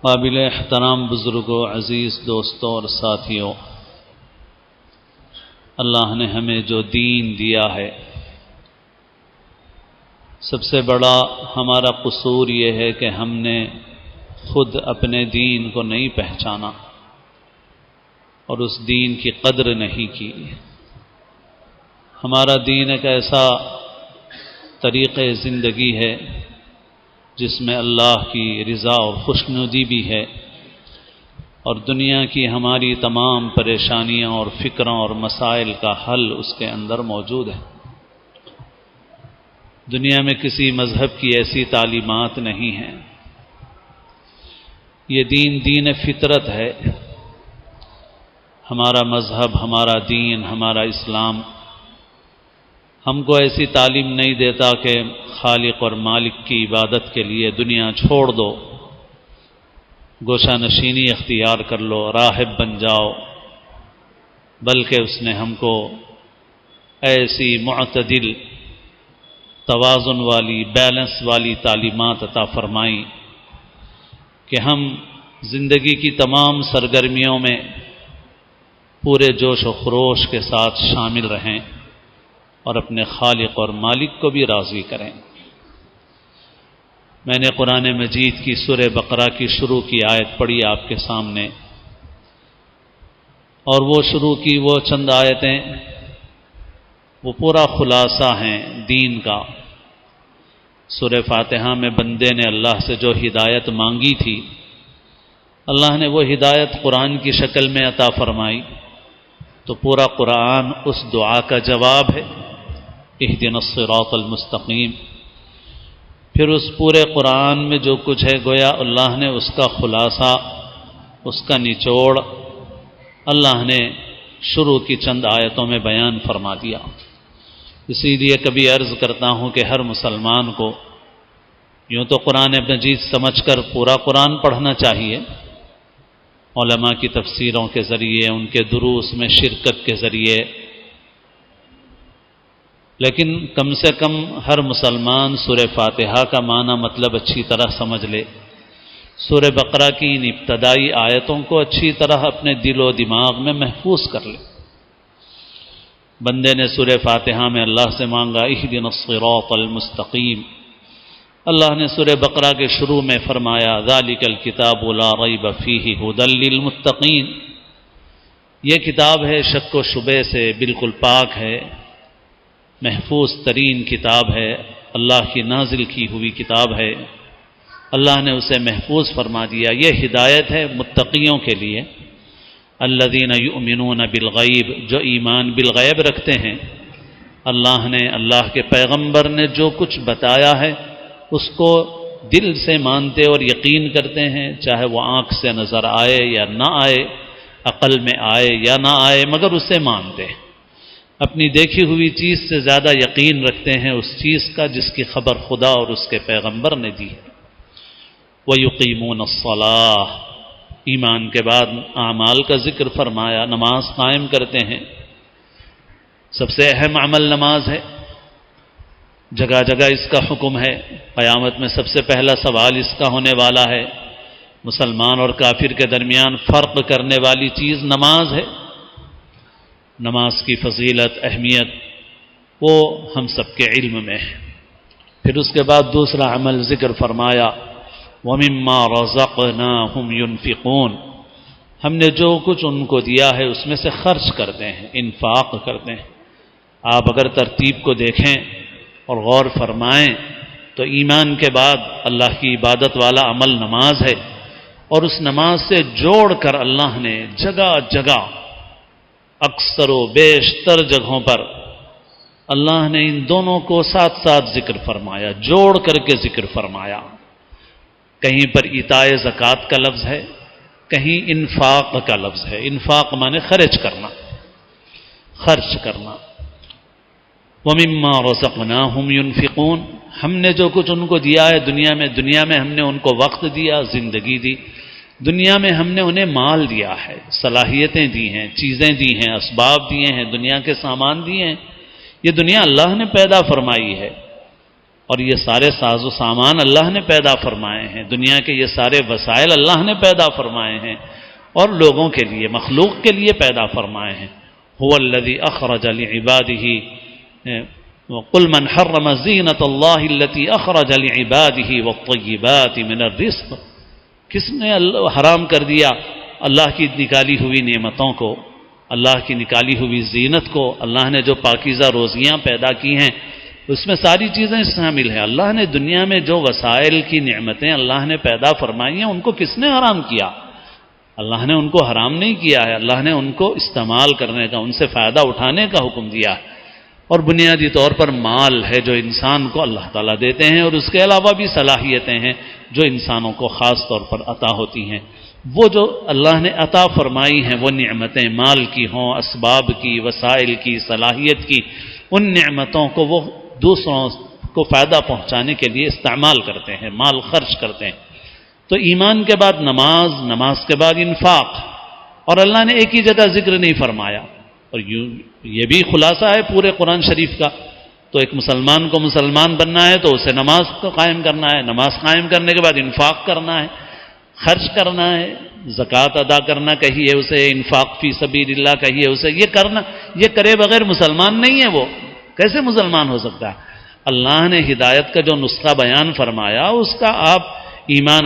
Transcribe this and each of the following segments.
قابل احترام بزرگوں، عزیز دوستوں اور ساتھیوں، اللہ نے ہمیں جو دین دیا ہے، سب سے بڑا ہمارا قصور یہ ہے کہ ہم نے خود اپنے دین کو نہیں پہچانا اور اس دین کی قدر نہیں کی۔ ہمارا دین ایک ایسا طریقہ زندگی ہے جس میں اللہ کی رضا اور خوشنودی بھی ہے، اور دنیا کی ہماری تمام پریشانیاں اور فکروں اور مسائل کا حل اس کے اندر موجود ہے۔ دنیا میں کسی مذہب کی ایسی تعلیمات نہیں ہیں۔ یہ دین دین فطرت ہے۔ ہمارا مذہب، ہمارا دین، ہمارا اسلام ہم کو ایسی تعلیم نہیں دیتا کہ خالق اور مالک کی عبادت کے لیے دنیا چھوڑ دو، گوشہ نشینی اختیار کر لو، راہب بن جاؤ، بلکہ اس نے ہم کو ایسی معتدل، توازن والی، بیلنس والی تعلیمات عطا فرمائیں کہ ہم زندگی کی تمام سرگرمیوں میں پورے جوش و خروش کے ساتھ شامل رہیں اور اپنے خالق اور مالک کو بھی راضی کریں۔ میں نے قرآن مجید کی سورہ بقرہ کی شروع کی آیت پڑھی آپ کے سامنے، اور وہ شروع کی وہ چند آیتیں وہ پورا خلاصہ ہیں دین کا۔ سورہ فاتحہ میں بندے نے اللہ سے جو ہدایت مانگی تھی، اللہ نے وہ ہدایت قرآن کی شکل میں عطا فرمائی، تو پورا قرآن اس دعا کا جواب ہے، اہدنا الصراط المستقیم۔ پھر اس پورے قرآن میں جو کچھ ہے، گویا اللہ نے اس کا خلاصہ، اس کا نچوڑ اللہ نے شروع کی چند آیتوں میں بیان فرما دیا۔ اسی لیے کبھی عرض کرتا ہوں کہ ہر مسلمان کو یوں تو قرآن مجید سمجھ کر پورا قرآن پڑھنا چاہیے، علماء کی تفسیروں کے ذریعے، ان کے دروس میں شرکت کے ذریعے، لیکن کم سے کم ہر مسلمان سورہ فاتحہ کا معنی مطلب اچھی طرح سمجھ لے، سورہ بقرہ کی ان ابتدائی آیتوں کو اچھی طرح اپنے دل و دماغ میں محفوظ کر لے۔ بندے نے سورہ فاتحہ میں اللہ سے مانگا اہدنا الصراط المستقیم۔ اللہ نے سورہ بقرہ کے شروع میں فرمایا ذالک الکتاب لا ریب فیہ ھدی للمتقین، یہ کتاب ہے شک و شبہ سے بالکل پاک ہے، محفوظ ترین کتاب ہے، اللہ کی نازل کی ہوئی کتاب ہے، اللہ نے اسے محفوظ فرما دیا۔ یہ ہدایت ہے متقیوں کے لیے، الذین یؤمنون بالغیب، جو ایمان بالغیب رکھتے ہیں۔ اللہ نے، اللہ کے پیغمبر نے جو کچھ بتایا ہے اس کو دل سے مانتے اور یقین کرتے ہیں، چاہے وہ آنکھ سے نظر آئے یا نہ آئے، عقل میں آئے یا نہ آئے، مگر اسے مانتے ہیں۔ اپنی دیکھی ہوئی چیز سے زیادہ یقین رکھتے ہیں اس چیز کا جس کی خبر خدا اور اس کے پیغمبر نے دی ہے۔ وَيُقِيمُونَ الصَّلَاةَ، ایمان کے بعد اعمال کا ذکر فرمایا، نماز قائم کرتے ہیں۔ سب سے اہم عمل نماز ہے، جگہ جگہ اس کا حکم ہے۔ قیامت میں سب سے پہلا سوال اس کا ہونے والا ہے۔ مسلمان اور کافر کے درمیان فرق کرنے والی چیز نماز ہے۔ نماز کی فضیلت، اہمیت وہ ہم سب کے علم میں ہے۔ پھر اس کے بعد دوسرا عمل ذکر فرمایا وَمِمَّا رَزَقْنَاهُمْ يُنْفِقُونَ، ہم نے جو کچھ ان کو دیا ہے اس میں سے خرچ کرتے ہیں، انفاق کرتے ہیں۔ آپ اگر ترتیب کو دیکھیں اور غور فرمائیں تو ایمان کے بعد اللہ کی عبادت والا عمل نماز ہے، اور اس نماز سے جوڑ کر اللہ نے جگہ جگہ، اکثر و بیشتر جگہوں پر اللہ نے ان دونوں کو ساتھ ساتھ ذکر فرمایا، جوڑ کر کے ذکر فرمایا۔ کہیں پر ایتاء زکوٰۃ کا لفظ ہے، کہیں انفاق کا لفظ ہے۔ انفاق مانے خرچ کرنا، خرچ کرنا۔ وَمِمَّا رَزَقْنَاهُمْ يُنْفِقُونَ، ہم نے جو کچھ ان کو دیا ہے دنیا میں ہم نے ان کو وقت دیا، زندگی دی، دنیا میں ہم نے انہیں مال دیا ہے، صلاحیتیں دی ہیں، چیزیں دی ہیں، اسباب دیے ہیں، دنیا کے سامان دیے ہیں۔ یہ دنیا اللہ نے پیدا فرمائی ہے، اور یہ سارے ساز و سامان اللہ نے پیدا فرمائے ہیں، دنیا کے یہ سارے وسائل اللہ نے پیدا فرمائے ہیں اور لوگوں کے لیے، مخلوق کے لیے پیدا فرمائے ہیں۔ هو الذی اخرج لعباده وقل من حرم زینۃ اللہ التي اخرج لعباده والطیبات من الرزق، کس نے حرام کر دیا اللہ کی نکالی ہوئی نعمتوں کو، اللہ کی نکالی ہوئی زینت کو؟ اللہ نے جو پاکیزہ روزیاں پیدا کی ہیں اس میں ساری چیزیں شامل ہیں۔ اللہ نے دنیا میں جو وسائل کی نعمتیں اللہ نے پیدا فرمائی ہیں ان کو کس نے حرام کیا؟ اللہ نے ان کو حرام نہیں کیا ہے، اللہ نے ان کو استعمال کرنے کا، ان سے فائدہ اٹھانے کا حکم دیا ہے۔ اور بنیادی طور پر مال ہے جو انسان کو اللہ تعالیٰ دیتے ہیں، اور اس کے علاوہ بھی صلاحیتیں ہیں جو انسانوں کو خاص طور پر عطا ہوتی ہیں۔ وہ جو اللہ نے عطا فرمائی ہیں وہ نعمتیں، مال کی ہوں، اسباب کی، وسائل کی، صلاحیت کی، ان نعمتوں کو وہ دوسروں کو فائدہ پہنچانے کے لیے استعمال کرتے ہیں، مال خرچ کرتے ہیں۔ تو ایمان کے بعد نماز، نماز کے بعد انفاق، اور اللہ نے ایک ہی جگہ ذکر نہیں فرمایا، اور یہ بھی خلاصہ ہے پورے قرآن شریف کا۔ تو ایک مسلمان کو مسلمان بننا ہے تو اسے نماز کو قائم کرنا ہے، نماز قائم کرنے کے بعد انفاق کرنا ہے، خرچ کرنا ہے، زکوٰۃ ادا کرنا کہیے اسے، انفاق فی سبیل اللہ کہیے اسے، یہ کرنا، یہ کرے بغیر مسلمان نہیں ہے وہ، کیسے مسلمان ہو سکتا ہے؟ اللہ نے ہدایت کا جو نسخہ بیان فرمایا اس کا آپ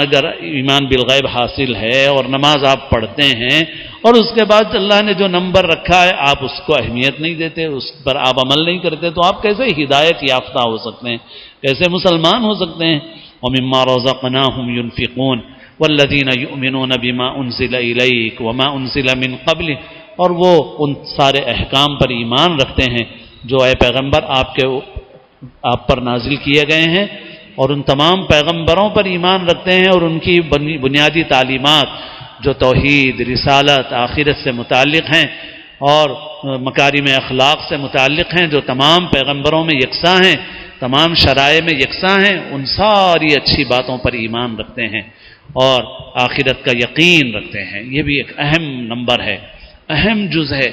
اگر ایمان بالغیب حاصل ہے اور نماز آپ پڑھتے ہیں اور اس کے بعد اللہ نے جو نمبر رکھا ہے آپ اس کو اہمیت نہیں دیتے، اس پر آپ عمل نہیں کرتے، تو آپ کیسے ہدایت یافتہ ہو سکتے ہیں، کیسے مسلمان ہو سکتے ہیں؟ وَمِمَّا رَزَقْنَاهُمْ يُنْفِقُونَ وَالَّذِينَ يُؤْمِنُونَ بِمَا أُنزِلَ إِلَيْكَ وَمَا أُنزِلَ مِن قَبْلِكَ، اور وہ ان سارے احکام پر ایمان رکھتے ہیں جو اے پیغمبر آپ پر نازل کیے گئے ہیں، اور ان تمام پیغمبروں پر ایمان رکھتے ہیں اور ان کی بنیادی تعلیمات جو توحید، رسالت، آخرت سے متعلق ہیں اور مکارم اخلاق سے متعلق ہیں، جو تمام پیغمبروں میں یکساں ہیں، تمام شرائع میں یکساں ہیں، ان ساری اچھی باتوں پر ایمان رکھتے ہیں اور آخرت کا یقین رکھتے ہیں۔ یہ بھی ایک اہم نمبر ہے، اہم جز ہے،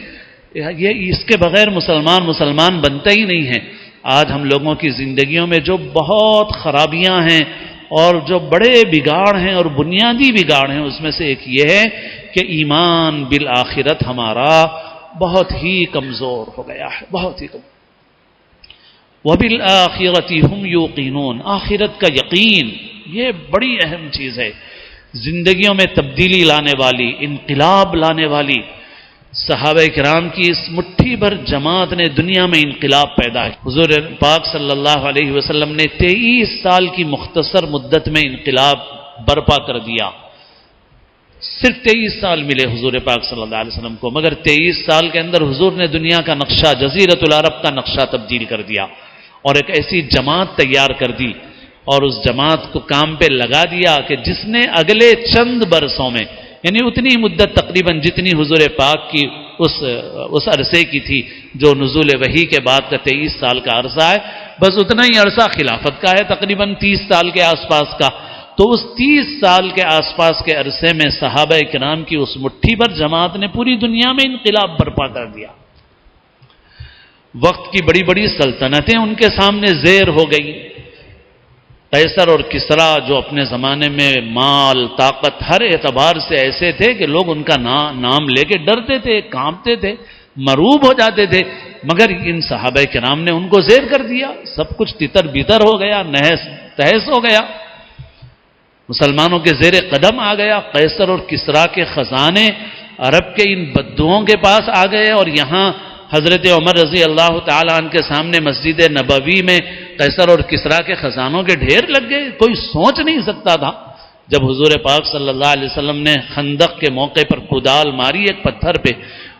یہ اس کے بغیر مسلمان بنتا ہی نہیں ہے۔ آج ہم لوگوں کی زندگیوں میں جو بہت خرابیاں ہیں اور جو بڑے بگاڑ ہیں اور بنیادی بگاڑ ہیں، اس میں سے ایک یہ ہے کہ ایمان بالآخرت ہمارا بہت ہی کمزور ہو گیا ہے، بہت ہی کمزور۔ وَبِالْآخِرَةِ هُمْ يُوقِنُونَ، آخرت کا یقین یہ بڑی اہم چیز ہے، زندگیوں میں تبدیلی لانے والی، انقلاب لانے والی۔ صحابہ کرام کی اس مٹھی بھر جماعت نے دنیا میں انقلاب پیدا کیا۔ حضور پاک صلی اللہ علیہ وسلم نے 23 سال کی مختصر مدت میں انقلاب برپا کر دیا۔ صرف 23 سال ملے حضور پاک صلی اللہ علیہ وسلم کو، مگر 23 سال کے اندر حضور نے دنیا کا نقشہ، جزیرۃ العرب کا نقشہ تبدیل کر دیا اور ایک ایسی جماعت تیار کر دی اور اس جماعت کو کام پہ لگا دیا کہ جس نے اگلے چند برسوں میں، یعنی اتنی مدت تقریباً جتنی حضور پاک کی اس عرصے کی تھی جو نزول وحی کے بعد کا 23 سال کا عرصہ ہے، بس اتنا ہی عرصہ خلافت کا ہے، تقریباً 30 سال کے آس پاس کا۔ تو اس 30 سال کے آس پاس کے عرصے میں صحابہ کرام کی اس مٹھی بھر جماعت نے پوری دنیا میں انقلاب برپا کر دیا۔ وقت کی بڑی بڑی سلطنتیں ان کے سامنے زیر ہو گئی۔ قیصر اور کسریٰ جو اپنے زمانے میں مال، طاقت، ہر اعتبار سے ایسے تھے کہ لوگ ان کا نام لے کے ڈرتے تھے، کانپتے تھے، مروب ہو جاتے تھے، مگر ان صحابہ کرام نے ان کو زیر کر دیا، سب کچھ تتر بتر ہو گیا، نہس تہس ہو گیا، مسلمانوں کے زیر قدم آ گیا۔ قیصر اور کسریٰ کے خزانے عرب کے ان بدوؤں کے پاس آ گئے اور یہاں حضرت عمر رضی اللہ تعالیٰ عنہ کے سامنے مسجد نبوی میں قیصر اور کسریٰ کے خزانوں کے ڈھیر لگ گئے۔ کوئی سوچ نہیں سکتا تھا جب حضور پاک صلی اللہ علیہ وسلم نے خندق کے موقع پر کدال ماری ایک پتھر پہ،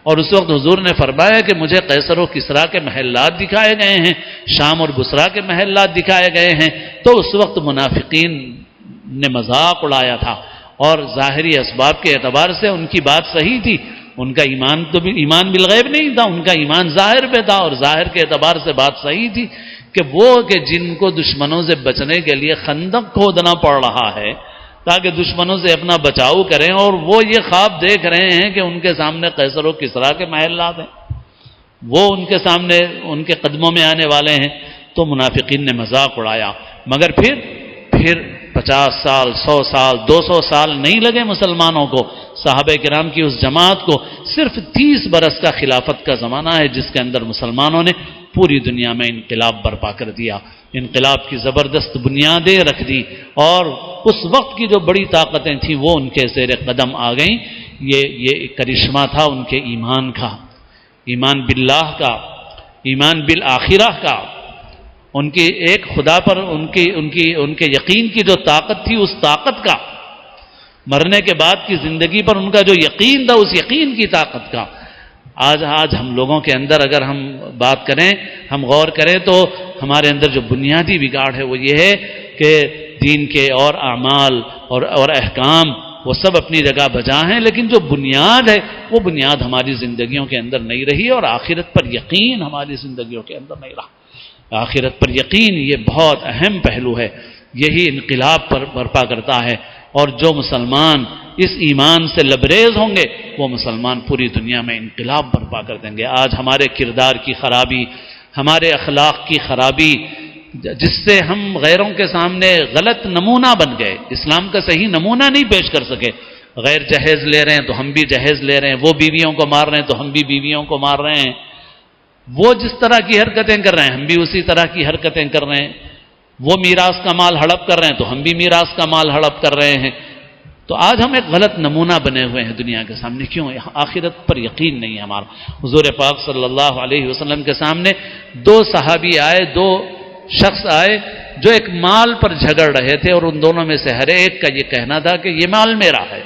اور اس وقت حضور نے فرمایا کہ مجھے قیصر و کسریٰ کے محلات دکھائے گئے ہیں، شام اور بصرہ کے محلات دکھائے گئے ہیں، تو اس وقت منافقین نے مذاق اڑایا تھا اور ظاہری اسباب کے اعتبار سے ان کی بات صحیح تھی، ان کا ایمان تو بھی ایمان بالغیب نہیں تھا، ان کا ایمان ظاہر پہ تھا، اور ظاہر کے اعتبار سے بات صحیح تھی کہ جن کو دشمنوں سے بچنے کے لیے خندق کھودنا پڑ رہا ہے تاکہ دشمنوں سے اپنا بچاؤ کریں، اور وہ یہ خواب دیکھ رہے ہیں کہ ان کے سامنے قیصر و کسریٰ کے محلات ہیں، وہ ان کے سامنے ان کے قدموں میں آنے والے ہیں، تو منافقین نے مذاق اڑایا، مگر پھر 50 سال 100 سال 200 سال نہیں لگے مسلمانوں کو، صحابہ کرام کی اس جماعت کو صرف 30 برس کا خلافت کا زمانہ ہے جس کے اندر مسلمانوں نے پوری دنیا میں انقلاب برپا کر دیا، انقلاب کی زبردست بنیادیں رکھ دی، اور اس وقت کی جو بڑی طاقتیں تھیں وہ ان کے زیر قدم آ گئیں۔ یہ کرشمہ تھا ان کے ایمان کا، ایمان باللہ کا، ایمان بالآخرہ کا، ان کی ایک خدا پر ان کے یقین کی جو طاقت تھی، اس طاقت کا، مرنے کے بعد کی زندگی پر ان کا جو یقین تھا، اس یقین کی طاقت کا۔ آج ہم لوگوں کے اندر اگر ہم بات کریں، ہم غور کریں تو ہمارے اندر جو بنیادی بگاڑ ہے وہ یہ ہے کہ دین کے اور اعمال اور احکام وہ سب اپنی جگہ بجا ہیں، لیکن جو بنیاد ہے وہ بنیاد ہماری زندگیوں کے اندر نہیں رہی، اور آخرت پر یقین ہماری زندگیوں کے اندر نہیں رہا۔ آخرت پر یقین یہ بہت اہم پہلو ہے، یہی انقلاب پر برپا کرتا ہے، اور جو مسلمان اس ایمان سے لبریز ہوں گے وہ مسلمان پوری دنیا میں انقلاب برپا کر دیں گے۔ آج ہمارے کردار کی خرابی، ہمارے اخلاق کی خرابی، جس سے ہم غیروں کے سامنے غلط نمونہ بن گئے، اسلام کا صحیح نمونہ نہیں پیش کر سکے۔ غیر جہیز لے رہے ہیں تو ہم بھی جہیز لے رہے ہیں، وہ بیویوں کو مار رہے ہیں تو ہم بھی بیویوں کو مار رہے ہیں، وہ جس طرح کی حرکتیں کر رہے ہیں ہم بھی اسی طرح کی حرکتیں کر رہے ہیں، وہ میراث کا مال ہڑپ کر رہے ہیں تو ہم بھی میراث کا مال ہڑپ کر رہے ہیں۔ تو آج ہم ایک غلط نمونہ بنے ہوئے ہیں دنیا کے سامنے، کیوں؟ آخرت پر یقین نہیں ہے ہمارا۔ حضور پاک صلی اللہ علیہ وسلم کے سامنے 2 صحابی آئے، 2 شخص آئے جو ایک مال پر جھگڑ رہے تھے، اور ان دونوں میں سے ہر ایک کا یہ کہنا تھا کہ یہ مال میرا ہے۔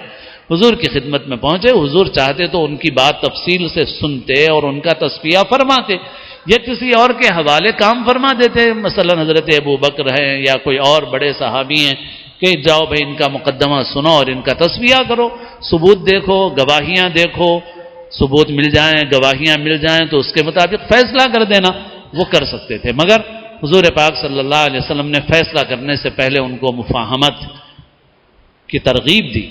حضور کی خدمت میں پہنچے، حضور چاہتے تو ان کی بات تفصیل سے سنتے اور ان کا تصفیہ فرماتے، یا کسی اور کے حوالے کام فرما دیتے، مثلا حضرت ابو بکر ہیں یا کوئی اور بڑے صحابی ہیں، کہ جاؤ بھائی ان کا مقدمہ سنو اور ان کا تصفیہ کرو، ثبوت دیکھو، گواہیاں دیکھو، ثبوت مل جائیں، گواہیاں مل جائیں تو اس کے مطابق فیصلہ کر دینا، وہ کر سکتے تھے۔ مگر حضور پاک صلی اللہ علیہ وسلم نے فیصلہ کرنے سے پہلے ان کو مفاہمت کی ترغیب دی،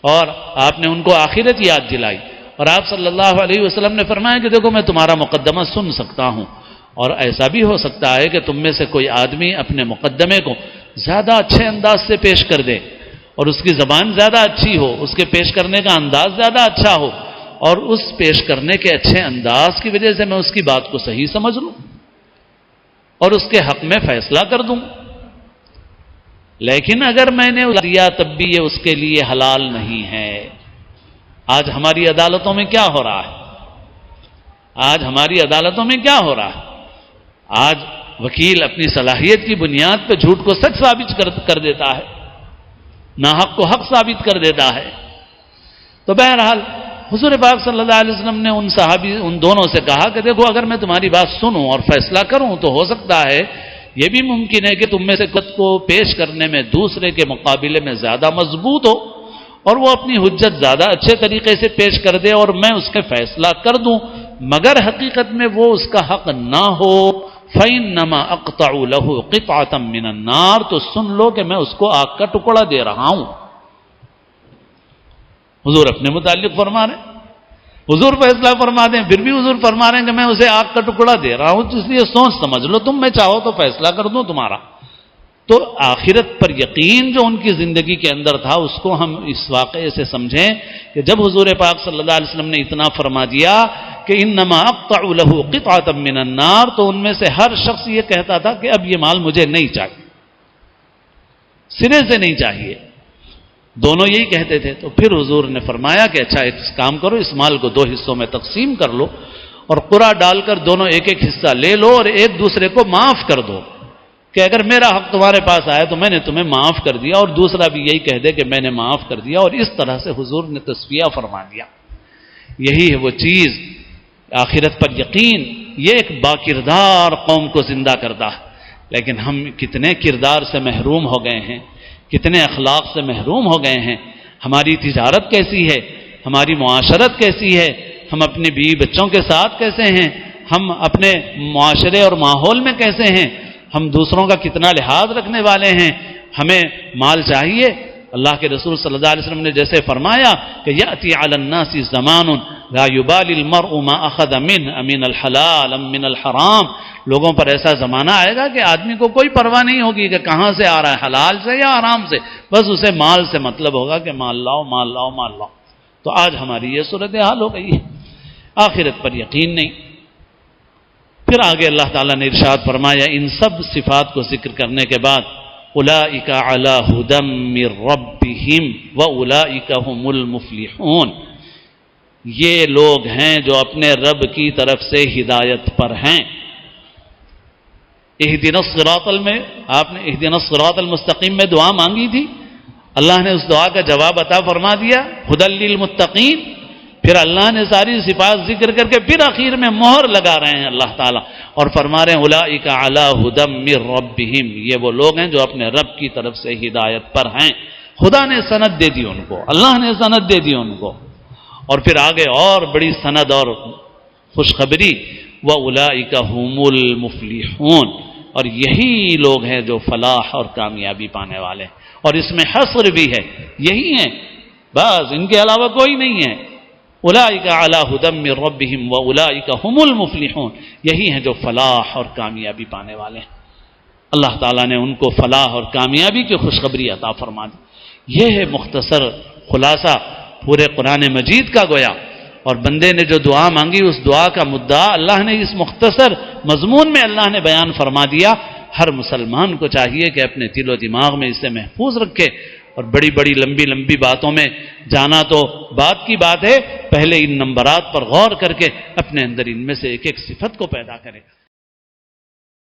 اور آپ نے ان کو آخرت یاد دلائی، اور آپ صلی اللہ علیہ وسلم نے فرمایا کہ دیکھو میں تمہارا مقدمہ سن سکتا ہوں، اور ایسا بھی ہو سکتا ہے کہ تم میں سے کوئی آدمی اپنے مقدمے کو زیادہ اچھے انداز سے پیش کر دے، اور اس کی زبان زیادہ اچھی ہو، اس کے پیش کرنے کا انداز زیادہ اچھا ہو، اور اس پیش کرنے کے اچھے انداز کی وجہ سے میں اس کی بات کو صحیح سمجھ لوں اور اس کے حق میں فیصلہ کر دوں۔ لیکن اگر میں نے دیا تب بھی یہ اس کے لیے حلال نہیں ہے۔ آج ہماری عدالتوں میں کیا ہو رہا ہے؟ آج ہماری عدالتوں میں کیا ہو رہا ہے؟ آج وکیل اپنی صلاحیت کی بنیاد پہ جھوٹ کو سچ ثابت کر دیتا ہے، ناحق کو حق ثابت کر دیتا ہے۔ تو بہرحال حضور پاک صلی اللہ علیہ وسلم نے ان دونوں سے کہا کہ دیکھو اگر میں تمہاری بات سنوں اور فیصلہ کروں تو ہو سکتا ہے یہ بھی ممکن ہے کہ تم میں سے خود کو پیش کرنے میں دوسرے کے مقابلے میں زیادہ مضبوط ہو، اور وہ اپنی حجت زیادہ اچھے طریقے سے پیش کر دے اور میں اس کے فیصلہ کر دوں، مگر حقیقت میں وہ اس کا حق نہ ہو۔ فَإِنَّمَا أَقْطَعُ لَهُ قِطْعَةً مِّنَ النَّارِ، تو سن لو کہ میں اس کو آگ کا ٹکڑا دے رہا ہوں۔ حضور اپنے متعلق فرما رہے ہیں، حضور فیصلہ فرما دیں، پھر بھی حضور فرما رہے ہیں کہ میں اسے آگ کا ٹکڑا دے رہا ہوں، تو اس لیے سوچ سمجھ لو تم، میں چاہو تو فیصلہ کر دوں تمہارا۔ تو آخرت پر یقین جو ان کی زندگی کے اندر تھا اس کو ہم اس واقعے سے سمجھیں کہ جب حضور پاک صلی اللہ علیہ وسلم نے اتنا فرما دیا کہ انما اقطع له قطعة من النار، تو ان میں سے ہر شخص یہ کہتا تھا کہ اب یہ مال مجھے نہیں چاہیے، سرے سے نہیں چاہیے، دونوں یہی کہتے تھے۔ تو پھر حضور نے فرمایا کہ اچھا ایک کام کرو، اس مال کو 2 حصوں میں تقسیم کر لو، اور قرعہ ڈال کر دونوں ایک ایک حصہ لے لو، اور ایک دوسرے کو معاف کر دو کہ اگر میرا حق تمہارے پاس آیا تو میں نے تمہیں معاف کر دیا، اور دوسرا بھی یہی کہہ دے کہ میں نے معاف کر دیا، اور اس طرح سے حضور نے تصفیہ فرما دیا۔ یہی ہے وہ چیز، آخرت پر یقین، یہ ایک باکردار قوم کو زندہ کرتا ہے۔ لیکن ہم کتنے کردار سے محروم ہو گئے ہیں، کتنے اخلاق سے محروم ہو گئے ہیں، ہماری تجارت کیسی ہے، ہماری معاشرت کیسی ہے، ہم اپنے بیوی بچوں کے ساتھ کیسے ہیں، ہم اپنے معاشرے اور ماحول میں کیسے ہیں، ہم دوسروں کا کتنا لحاظ رکھنے والے ہیں، ہمیں مال چاہیے اللہ کے رسول صلی اللہ علیہ وسلم نے جیسے فرمایا کہ یأتی علی الناس زمان لا یبالی المرء ما اخذ من امن الحلال ام من الحرام، لوگوں پر ایسا زمانہ آئے گا کہ آدمی کو کوئی پرواہ نہیں ہوگی کہ کہاں سے آ رہا ہے، حلال سے یا حرام سے، بس اسے مال سے مطلب ہوگا کہ مال لاؤ مال لاؤ مال لاؤ۔ تو آج ہماری یہ صورتحال ہو گئی ہے، آخرت پر یقین نہیں۔ پھر آگے اللہ تعالیٰ نے ارشاد فرمایا ان سب صفات کو ذکر کرنے کے بعد اولئک علی ھدی من ربہم واولئک ھم المفلحون، یہ لوگ ہیں جو اپنے رب کی طرف سے ہدایت پر ہیں۔ اہدنا الصراط میں آپ نے اہدنا الصراط المستقیم میں دعا مانگی تھی، اللہ نے اس دعا کا جواب عطا فرما دیا، ھدی للمتقین۔ پھر اللہ نے ساری صفات ذکر کر کے پھر آخر میں مہر لگا رہے ہیں اللہ تعالیٰ اور فرما رہے ہیں اولئک علی ھدی من ربہم، یہ وہ لوگ ہیں جو اپنے رب کی طرف سے ہدایت پر ہیں۔ خدا نے سند دے دی ان کو، اللہ نے سند دے دی ان کو، اور پھر آگے اور بڑی سند اور خوشخبری وَأُولَئِكَ هُمُ الْمُفْلِحُونَ، اور یہی لوگ ہیں جو فلاح اور کامیابی پانے والے ہیں، اور اس میں حصر بھی ہے، یہی ہیں بس، ان کے علاوہ کوئی نہیں ہے۔ اولئک علی ھدی من ربہم واولئک ھم المفلحون، یہی ہیں جو فلاح اور کامیابی پانے والے ہیں۔ اللہ تعالیٰ نے ان کو فلاح اور کامیابی کی خوشخبری عطا فرما دی۔ یہ ہے مختصر خلاصہ پورے قرآن مجید کا گویا، اور بندے نے جو دعا مانگی اس دعا کا مدعا اللہ نے اس مختصر مضمون میں اللہ نے بیان فرما دیا۔ ہر مسلمان کو چاہیے کہ اپنے دل و دماغ میں اسے محفوظ رکھے، اور بڑی بڑی لمبی لمبی باتوں میں جانا تو بات کی بات ہے، پہلے ان نمبرات پر غور کر کے اپنے اندر ان میں سے ایک ایک صفت کو پیدا کرے۔